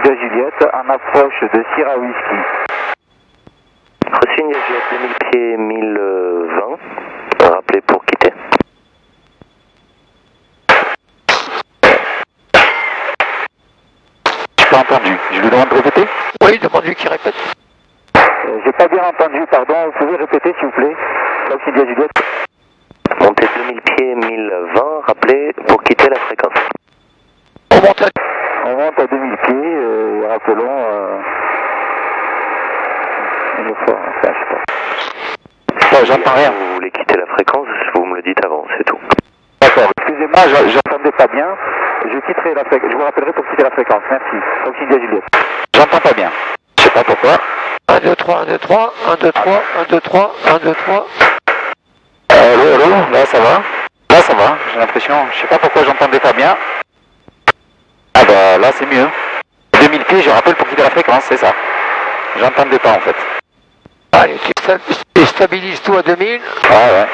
India Juliette, en approche de Sierra Whisky. Reçu India Juliette, 2000 pieds, 1020. Rappelez pour quitter. Je pas entendu. Je lui demande de répéter? Oui, demande-lui qu'il répète. J'ai pas bien entendu, pardon, vous pouvez répéter s'il vous plaît? Fox India Juliette. Montez 2000 pieds, 1020. Rappelez pour quitter la fréquence. On monte à... On monte à 2000 pieds et rappelons une fois, enfin, je sais pas. Oh, j'entends rien. Vous voulez quitter la fréquence, vous me le dites avant, c'est tout. D'accord, excusez-moi, j'entendais pas bien. Je quitterai la fréquence, je vous rappellerai pour quitter la fréquence, merci. Fox India Juliette. J'entends pas bien. Je sais pas pourquoi. 1, 2, 3, 1, 2, 3, 1, 2, 3, 1, 2, 3, 1, 2, 3. Allô, là ça va? Là ça va, j'ai l'impression, je sais pas pourquoi j'entendais pas bien. Ah bah là c'est mieux. 2000 pieds, je rappelle pour quitter la fréquence, c'est ça. J'entendais pas en fait. Allez, tu stabilises tout à 2000. Ah ouais.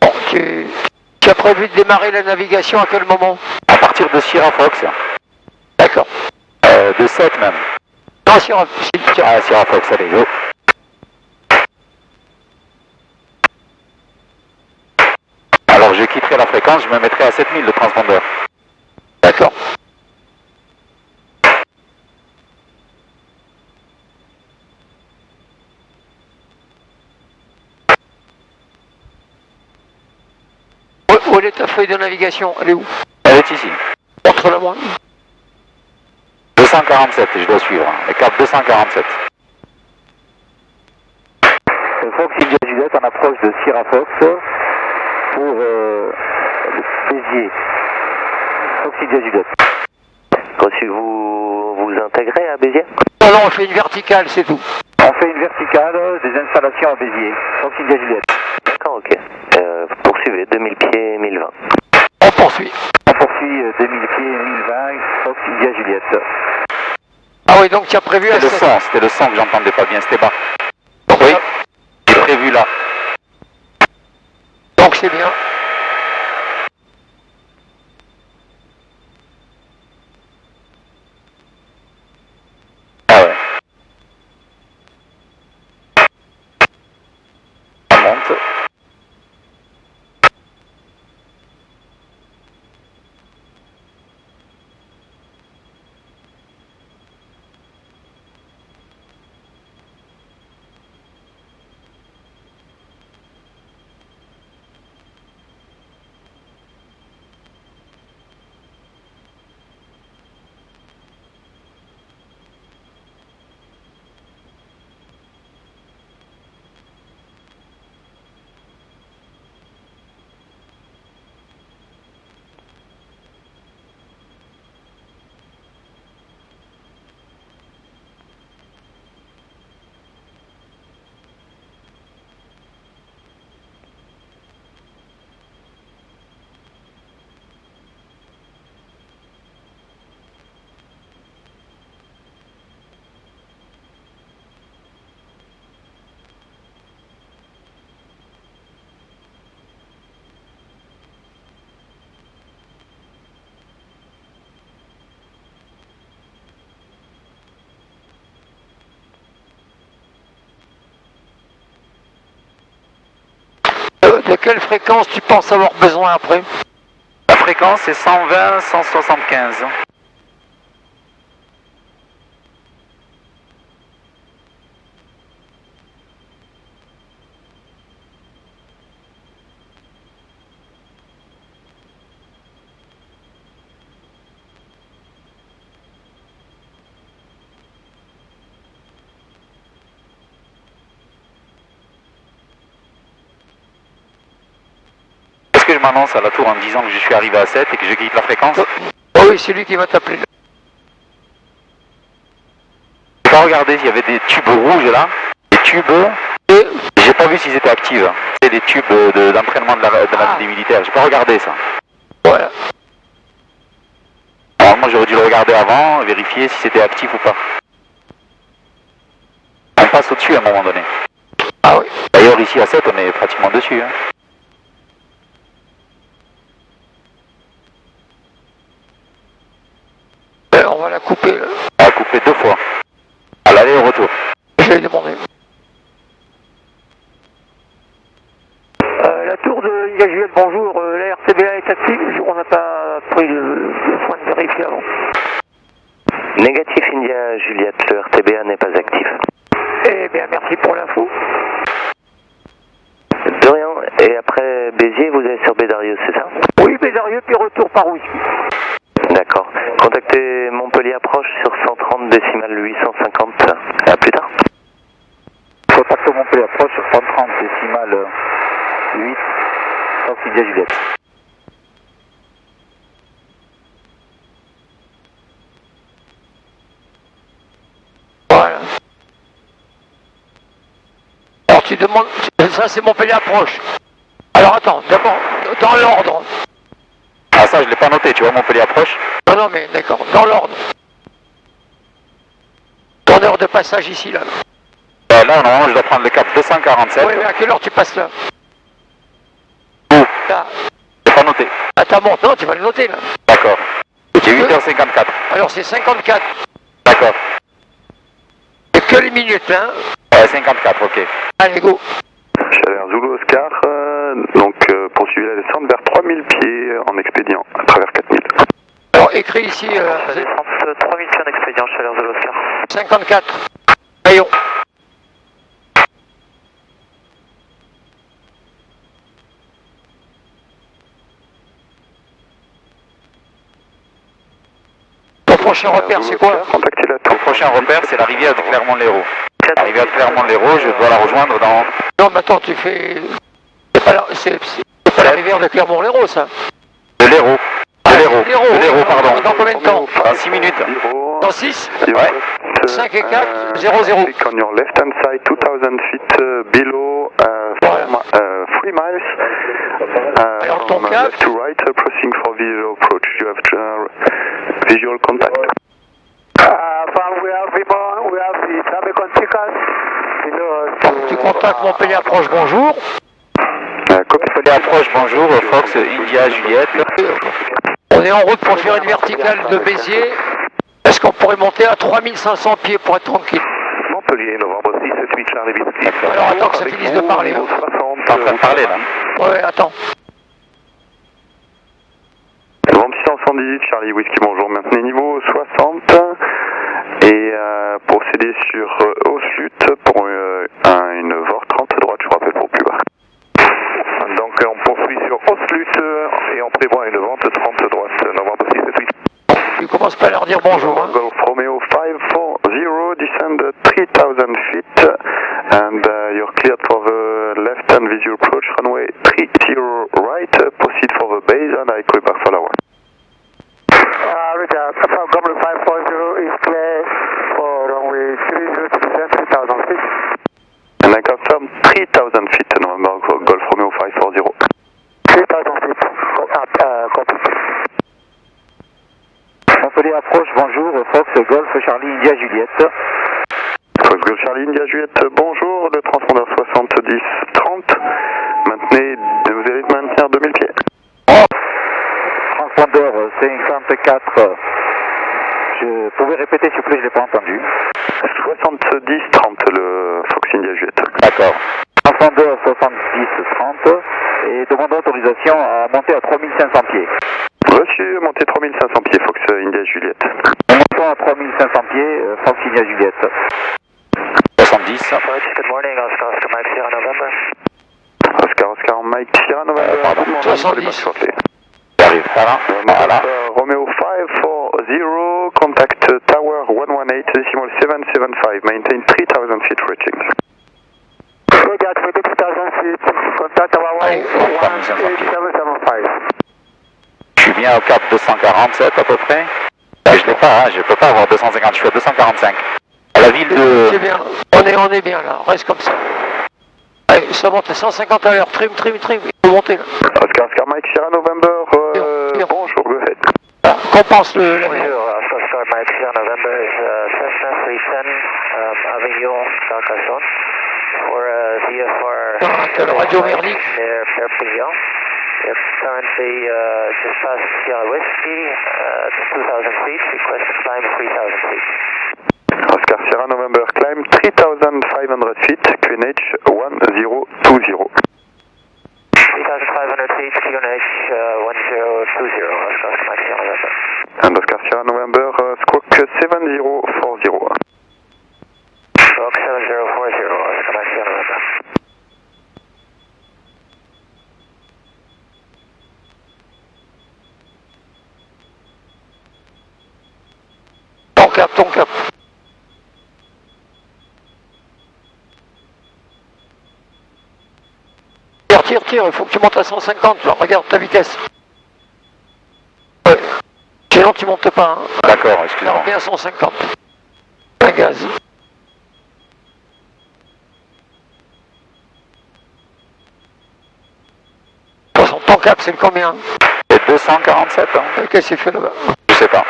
Bon, tu as prévu de démarrer la navigation à quel moment? À partir de Sierra Fox. D'accord. De 7 même. Non, Sierra Fox, allez, go. Alors je quitterai la fréquence, je me mettrai à 7000 de transpondeur. D'accord. Où est ta feuille de navigation? Elle est où? Elle est ici. Montre-la moi. 247, je dois suivre. Le cap 247. Fox India Juliette en approche de Sierra Fox pour Béziers. Fox India Juliette. Reçu, vous intégrez à Béziers? Non, non, on fait une verticale, c'est tout. On fait une verticale des installations à Béziers. Fox India Juliette. D'accord, ok. Poursuivez, 2000 pieds, 1020. On poursuit. On poursuit 2000 pieds, 1020, Fox India Juliette. Ah oui, donc tu as prévu à C'était le son que j'entendais pas bien, c'était bas. Oui, j'ai prévu là. Donc c'est bien. Ah ouais. On monte. De quelle fréquence tu penses avoir besoin après? La fréquence c'est 120, 175. Est-ce que je m'annonce à la tour en disant que je suis arrivé à 7 et que je quitte la fréquence? Oh oui, c'est lui qui va t'appeler. J'ai pas regardé s'il y avait des tubes rouges là. Des tubes. Et J'ai pas vu s'ils étaient actifs. C'est des tubes d'entraînement de des militaires. J'ai pas regardé ça. voilà. Alors moi j'aurais dû le regarder avant, vérifier si c'était actif ou pas. passe au-dessus à un moment donné. Ah oui. D'ailleurs, ici à 7, on est pratiquement dessus. Hein. On va la couper là. On va couper 2 fois. À l'aller et au retour. Je vais demander. La tour de India Juliette, bonjour, la RCBA est active, on n'a pas pris le soin de vérifier avant. Négatif India Juliette, le RTBA n'est pas actif. Eh bien, merci pour l'info. De rien. Et après Béziers, vous allez sur Bédarieux, c'est ça? Oui, Bédarieux, puis retour par Whisky. D'accord. Contactez Montpellier Approche sur 130 décimales 850. À plus tard. Contact Montpellier approche sur 130 décimales 8, Fox India Juliette. Voilà. Alors tu demandes, ça c'est Montpellier approche. Alors attends, d'abord, dans l'ordre. Ah ça, je l'ai pas noté, tu vois, Montpellier approche. Non, non, mais d'accord, dans l'ordre. Ton heure de passage ici, là. Là, normalement, je dois prendre le cap 247. Oui, mais à quelle heure tu passes là? Où? Là. Je l'ai pas noté. Attends, bon, non, tu vas le noter là. D'accord. J'ai 8h54. Alors c'est 54. D'accord. C'est que les minutes, hein. 54, ok. Allez, go. Chaleur Zulu Oscar, poursuivez la descente vers 3000 pieds en expédient, à travers 4000. Alors écrit ici 3000 pieds en expédient, chaleur de l'Oscar. 54. Rayon. Ton prochain repère, c'est quoi? Contactez la tour. Le prochain repère, c'est la rivière de Clermont-Lérault. La rivière de Clermont-Lérault, je dois la rejoindre dans... Non, mais attends, tu fais... C'est pas la rivière de Clermont-Lérault, ça. De l'Hérault. De l'Hérault. L'Hérault. De l'Hérault, pardon. Dans combien de temps? Dans 6 minutes. Dans 6? Ouais. 5 et 4, 0, 0. On your left hand side, 2000 feet below 3 miles. Alors ton from cap? left to right, approaching for visual approach. You have visual contact. We have the traffic on tickets. Tu contactes Montpellier approche, bonjour. Montpellier approche, bonjour, Fox India Juliette. On est en route pour faire une verticale de Béziers. Est-ce qu'on pourrait monter à 3500 pieds pour être tranquille? Montpellier, novembre 6, 8 Charlie Whiskey. Alors attends que ça finisse de parler. Hein. 60. T'es en train de parler là. Ouais, attends. Novembre 618 Charlie Whiskey, bonjour. Maintenez niveau 60 et procédez sur Oslut pour une VOR 30 droite, je rappelle pour plus bas. Donc on poursuit sur Oslut et on prévoit une vente 30 droite, novembre 678. Tu commences pas à leur dire bonjour. Hein. Golf Romeo 540, descend 3000 feet and you're cleared for the left hand visual approach, runway 30 right, proceed for the base and I call back for the one. Richard, Governor 540 is clear for runway 30 to descend 3000 feet. And I confirm 3000 feet, November Golf Romeo 540. 3000 feet, copy. Montpellier approche, bonjour, Fox Golf Charlie India Juliette. Fox Golf Charlie India Juliette, bonjour, le transpondeur 70-30. Vous allez maintenir 2000 pieds. Transpondeur 54. Je pouvais répéter s'il vous plaît, je l'ai pas entendu. 70-30, le Fox India Juliette. D'accord. Transpondeur 70-30 et demande d'autorisation à monter à 3500 pieds. Reçu, montez 3500 pieds, Fox India Juliette. Nous montons à 3500 pieds, Fox India Juliette. 70. Good morning, Oscar Mike Sierra November. Oscar Mike Sierra November. Pardon, 70. J'arrive, voilà. Voilà. Romeo 540, contact Tower 118, decimal 775, maintain 3000 feet reaching. Roger, 2000 feet, contact our Allez, 18775. Je suis bien au cap 247 à peu près. Je l'ai pas, hein, je peux pas avoir 250, je suis à 245. À la ville c'est de... bien. On est bien là, reste comme ça. Allez, ça monte à 150 à l'heure, trim, il faut monter là. Oscar Mike Sierra November, Bien. bonjour, go ahead. Voilà, compense le... Bonjour, Oscar Mike Sierra November is Cessna 310, having Lyon, Carcassonne. For VFR T'as le radio Merlic. near Perpignan. Yep, currently just past Sierra Whiskey, 2,000 feet, request to climb 3,000 feet. Oscar Sierra November, climb 3,500 feet, QNH 1020. 3,500 feet, QNH 1020, Oscar Sierra November. And Oscar Sierra November, squawk 7040. Squawk 7040, Oscar Sierra November. Ton cap. Tire, il faut que tu montes à 150, là. Regarde ta vitesse. Ouais. Sinon tu montes pas, hein. D'accord, excuse-moi. Alors bien 150. Un gaz. De toute façon, ton cap c'est le combien? C'est 247, hein. Qu'est-ce qu'il fait là-bas? Je sais pas.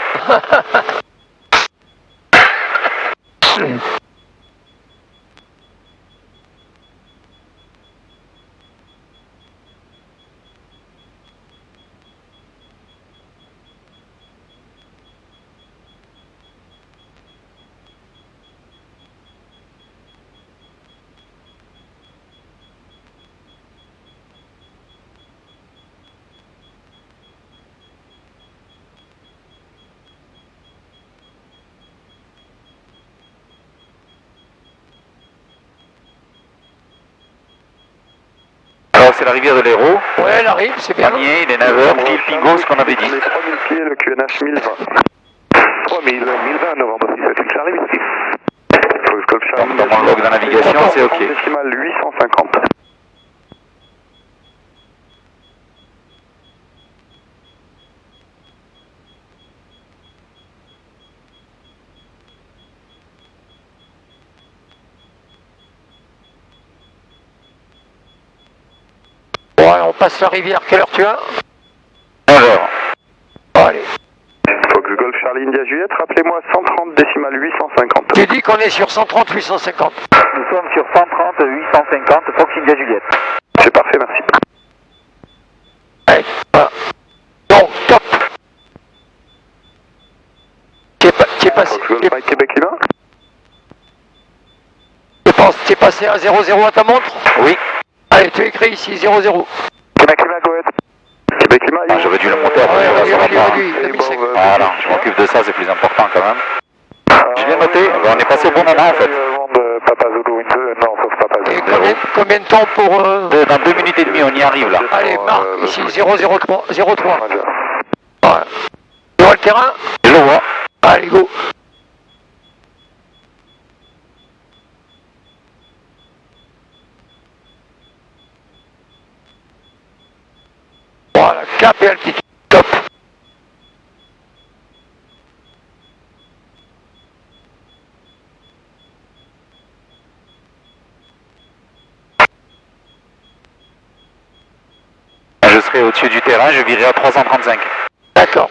Alors c'est la rivière de l'Hérault. Ouais, elle arrive, c'est bien. Panier, il est 9h, pile Pingo, ce qu'on avait dit. Les 3000 pieds, le QNH 1020. 1020, novembre 6, Charlie Whiskey. Golf Charlie. Dans mon log de navigation, c'est ok. Décimal 850. Ouais, on passe la rivière. Quelle heure tu as? 9h. Allez. Fox Golf Charlie India Juliette, rappelez-moi 130 décimal 850. Tu dis qu'on est sur 130 850. Nous sommes sur 130 850, Fox India Juliette. C'est parfait, merci. Allez, voilà. Donc, top. Tu es passé. Fox Golf Mike Québec Lima. Tu es passé à 0,0 à ta montre? Oui. Allez, tu écris ici 0,0. Québec Lima, go ahead. Québec Lima, Ah, j'aurais dû le monter après. Réduit. Voilà, je m'occupe de ça, c'est plus important quand même. Je l'ai noté, on est passé au bon moment en fait. Papa Zulu Winter, non, sauf Papa Zulu. Et combien de temps pour... Dans 2 minutes et demie, on y arrive là. Allez, marque ici 003. 03. Voilà. Tu vois le terrain? Je le vois. Allez, go. Voilà, cap et altitude. Top. Je serai au-dessus du terrain, je virerai à 335. D'accord.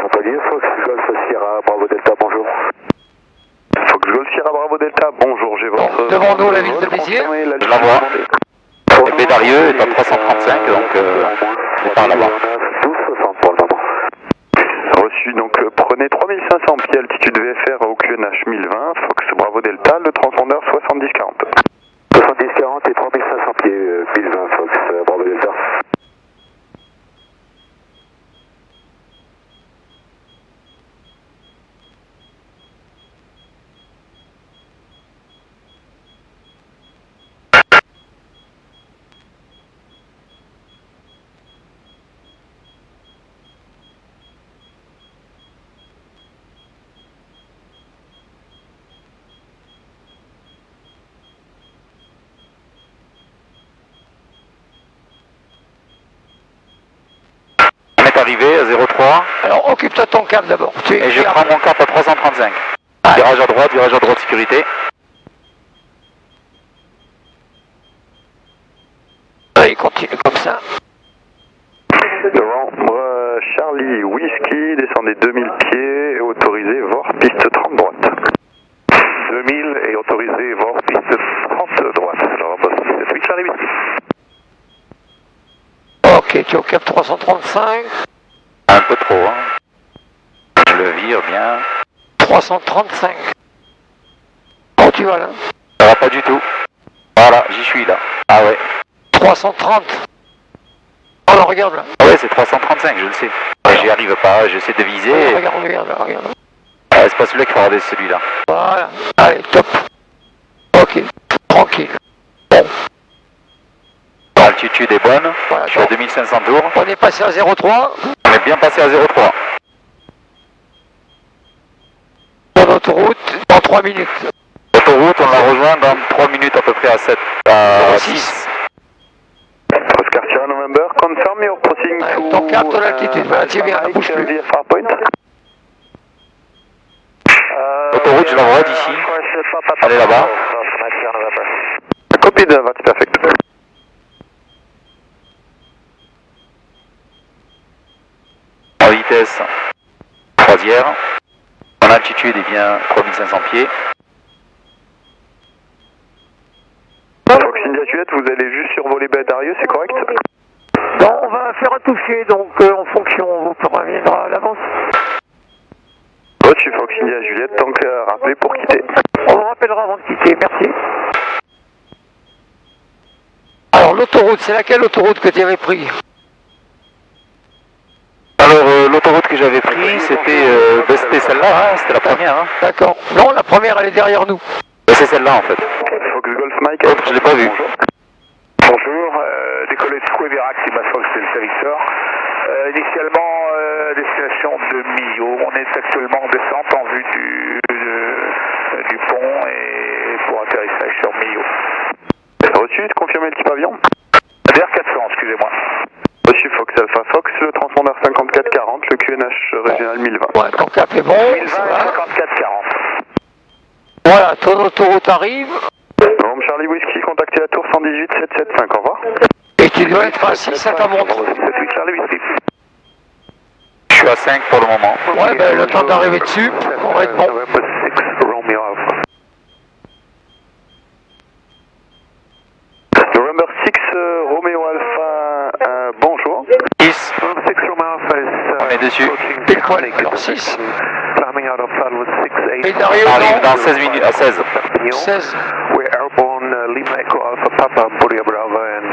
Montpellier, Fox Golf Sierra Bravo Delta, bonjour. Fox Golf Sierra Bravo Delta, bonjour, j'ai votre... Devant nous, la ville de Béziers. Je la vois. Et Bédarieux est à 335, donc c'est par là-bas. 1260 pour le moment. Reçu, donc prenez 3500 pieds altitude VFR au QNH 1020, Fox Bravo Delta, le transpondeur 7040. 7040 et 3500 pieds 1020 Fox Bravo Delta. Arrivé à 03. Alors, occupe-toi de ton cap d'abord. Et je prends mon cap à 335. Virage à droite sécurité. Charlie Whisky, descendez 2000 pieds et autorisez VOR piste 30 droite. 2000 et autorisé VOR piste 30 droite. Alors, c'est Charlie Whisky. Ok, tu es au cap 335. Un peu trop, hein. Je le vire bien. 335. Quand tu vas là? Ça va pas du tout. Voilà, j'y suis là. Ah ouais. 330. Oh là, regarde là. Ah ouais, c'est 335, je le sais. J'y arrive pas, j'essaie de viser. Regarde là, regarde. Ah, c'est pas celui-là qu'il faut regarder, c'est celui-là. Voilà. Allez, top. Ok, tranquille. Bon. L'altitude est bonne. Voilà, Je suis à 2500 tours. on est passé à 0,3. On est bien passé à 0,3. Sur l'autoroute, dans 3 minutes. L'autoroute, on la rejoint dans 3 minutes à peu près à 7. À 6. Oscar Sierra November, confirm you're crossing Ouais, to ton cap, ton altitude, voilà, tiens bien, bouge plus. VFR point. L'autoroute, je la vois d'ici. Elle est là-bas. Copy, that's perfect. En vitesse croisière. En altitude est bien 3500 pieds. Fox India Juliette, vous allez juste survoler Darieux, c'est correct? Non, on va faire un toucher, donc en fonction, on vous préviendra à l'avance. Je suis Fox India Juliette, donc rappelez pour quitter. On vous rappellera avant de quitter, merci. Alors l'autoroute, c'est laquelle autoroute que tu avais pris? Alors l'autoroute que j'avais pris, c'était celle-là, hein, c'était la première. Hein. D'accord. Non, la première, elle est derrière nous. C'est celle-là en fait. Fox Golf Mike. L'autre, je l'ai pas vu. Bonjour, décollé de Square Lima Fox Delta Victor. Initialement, destination de Millau. On est actuellement en descente en vue du pont et pour atterrissage sur Millau. Reçu, confirmez le type avion. DR400, excusez-moi. Reçu Fox Alpha Fox, le transpondeur 5440, le QNH régional 1020. Ouais, ton cap est bon. 1020 ça va. 54 40. Voilà, ton autoroute arrive. Rome Charlie Whisky, contactez la tour 118 775, au revoir. Et tu dois être à 6 à ta montre. 78 Charlie Whisky. Je suis à 5 pour le moment. Ouais, ben le temps d'arriver dessus, on va être bon. November 6, Romeo Alpha, bonjour. 6, 6 Romeo Alpha is on est dessus. Pile poil, alors 6. climbing out of Salwood 6-8. Et Dario, On arrive non. dans 16 minutes, à 16. 16. We're airborne, Lima Echo Alpha Papa, Boria Bravo, and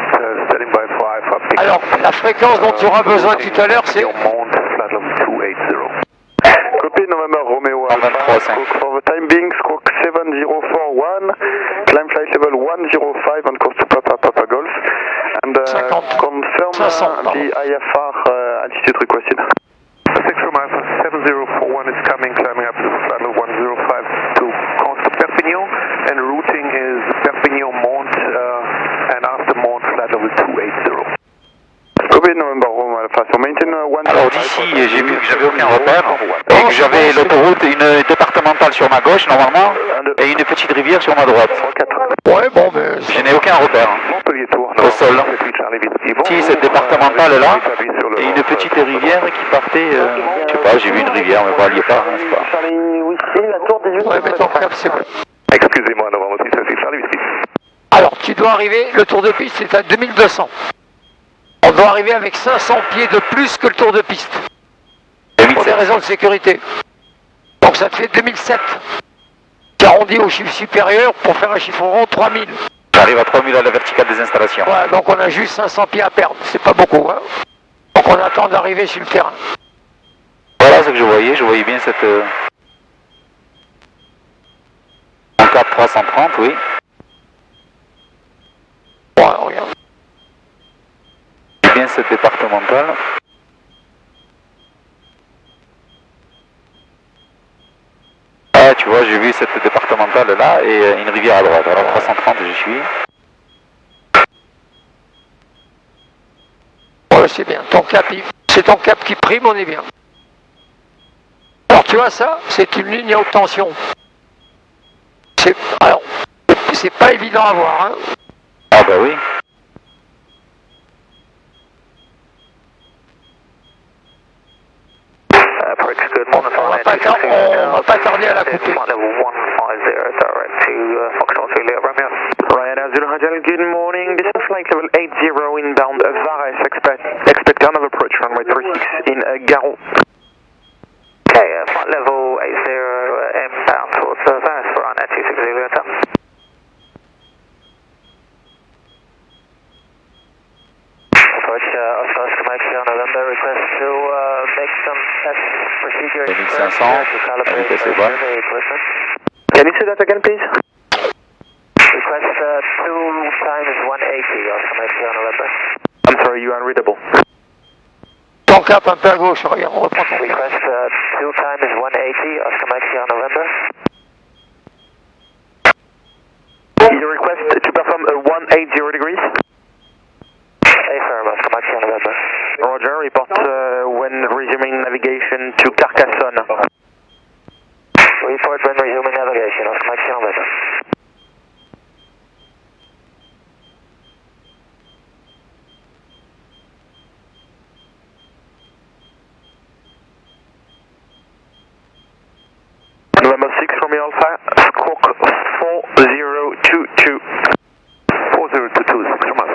standing by for Alpha Pick. Alors, la fréquence dont tu auras besoin tout à l'heure, c'est... Mount, Flatlam 280. Copy November Romeo En 23, Alpha, 5. squawk for the time being, squawk 7041, climb flight level 105 on course to Papa Papa Golf, and 50. confirm 500, the IFR altitude requested. 6 Romeo Alpha 7041 is coming, climbing up to flight level 105 to course to Perpignan, and routing is Perpignan Mont, and after Mont, flight level 280. Copy November Romeo Alpha, so maintain 105. Alors d'ici, j'ai vu que j'avais aucun repère et que j'avais l'autoroute, une départementale sur ma gauche normalement et une petite rivière sur ma droite. Ouais, bon, ben... Je n'ai aucun repère Montpellier Tour, au sol. Si, cette départementale là et une petite rivière qui partait, je sais pas, j'ai vu une rivière mais bon, elle y est pas, hein, c'est pas. Charlie Whisky, la tour 18. Ouais, mais ton cap, c'est bon. Excusez-moi, November 6, c'est Charlie Whisky. Alors, tu dois arriver, le tour de piste, c'est à 2200. On doit arriver avec 500 pieds de plus que le tour de piste. Pour des 2007. raisons de sécurité. Donc ça te fait 2007. Tu arrondis au chiffre supérieur pour faire un chiffre rond 3000. J'arrive à 3000 à la verticale des installations. Voilà, donc on a juste 500 pieds à perdre. C'est pas beaucoup, hein. Donc on attend d'arriver sur le terrain. Voilà ce que je voyais bien cette... En cap 330, oui. Voilà, regarde. Bien cette départementale. Ah, tu vois, j'ai vu cette départementale là et une rivière à droite. Alors 330, j'y suis. Ouais, c'est bien. Ton cap, c'est ton cap qui prime, on est bien. Alors tu vois ça, c'est une ligne à haute tension. Alors, c'est pas évident à voir, hein. Ah bah oui. « 1 good. Morning, On va pas tarder à la couper. Level 150, direct to Foxtrot 3 Leo Romeo. Ryanair Zulu Hotel, good morning. This is flight level 80 inbound Vares. Expect another approach runway 36 in Garo. Okay, flight level 80 inbound towards Vares for Ryanair 260 Leo Hotel. Approach Oscar Mike Sierra November, request to make some test procedure 2500, to calibrate vitesse est bonne. the equipment. Can you say that again, please? Request 2 times 180 Oscar Mike Sierra November. I'm sorry, you are unreadable. Ton cap un peu à gauche, regarde, on reprend ton cap. Request 2 times 180 Oscar Mike Sierra November. You request to perform a 180 degrees? Affirm, Oscar Mike Sierra November. Roger, report when resuming navigation to Carcassonne. Report when resuming navigation, Oscar Mike Sierra November. November 6, Romeo Alpha, squawk 4022. 4022, excuse-moi.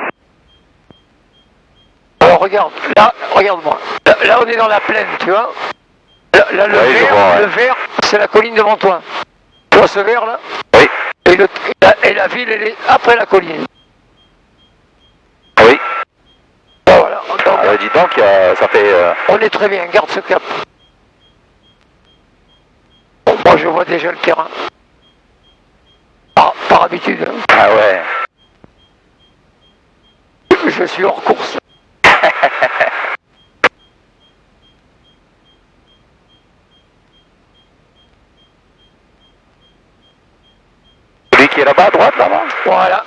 Alors regarde, là, regarde-moi. Là, on est dans la plaine, tu vois. Là, le Oui, je vert, vois, ouais. le vert, c'est la colline devant toi. Tu vois ce vert là? Oui. Et la ville, elle est après la colline. Oui. Ben voilà. Donc, Dis donc, ça fait... on est très bien, garde ce cap. Bon, moi, je vois déjà le terrain. Par habitude. Hein. Ah ouais. Je suis hors course. Celui qui est là-bas à droite, là-bas? Voilà.